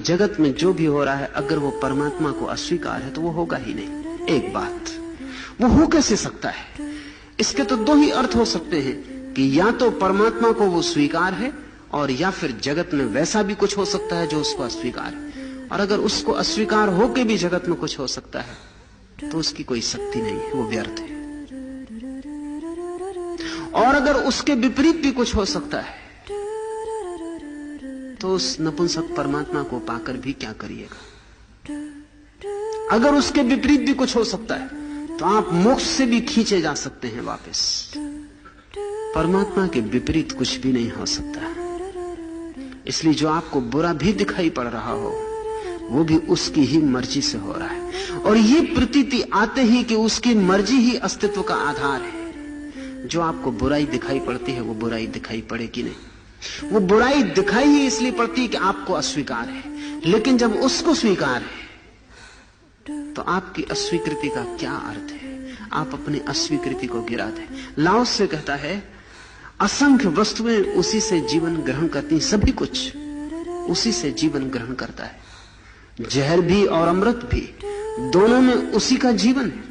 जगत में जो भी हो रहा है अगर वो परमात्मा को अस्वीकार है तो वो होगा ही नहीं। एक बात, वो हो कैसे सकता है? इसके तो दो ही अर्थ हो सकते हैं कि या तो परमात्मा को वो स्वीकार है और या फिर जगत में वैसा भी कुछ हो सकता है जो उसको अस्वीकार है। और अगर उसको अस्वीकार होके भी जगत में कुछ हो सकता है तो उसकी कोई शक्ति नहीं है, वो व्यर्थ है। और अगर उसके विपरीत भी कुछ हो सकता है तो उस नपुंसक परमात्मा को पाकर भी क्या करिएगा? अगर उसके विपरीत भी कुछ हो सकता है तो आप मोक्ष से भी खींचे जा सकते हैं वापस। परमात्मा के विपरीत कुछ भी नहीं हो सकता। इसलिए जो आपको बुरा भी दिखाई पड़ रहा हो वो भी उसकी ही मर्जी से हो रहा है। और ये प्रतीति आते ही कि उसकी मर्जी ही अस्तित्व का आधार है। जो आपको बुराई दिखाई पड़ती है वो बुराई दिखाई पड़ेगी नहीं। वो बुराई दिखाई ही इसलिए पड़ती है कि आपको अस्वीकार है। लेकिन जब उसको स्वीकार है तो आपकी अस्वीकृति का क्या अर्थ है? आप अपनी अस्वीकृति को गिरा दें। लाओस से कहता है असंख्य वस्तुएं उसी से जीवन ग्रहण करती, सभी कुछ उसी से जीवन ग्रहण करता है। जहर भी और अमृत भी, दोनों में उसी का जीवन है।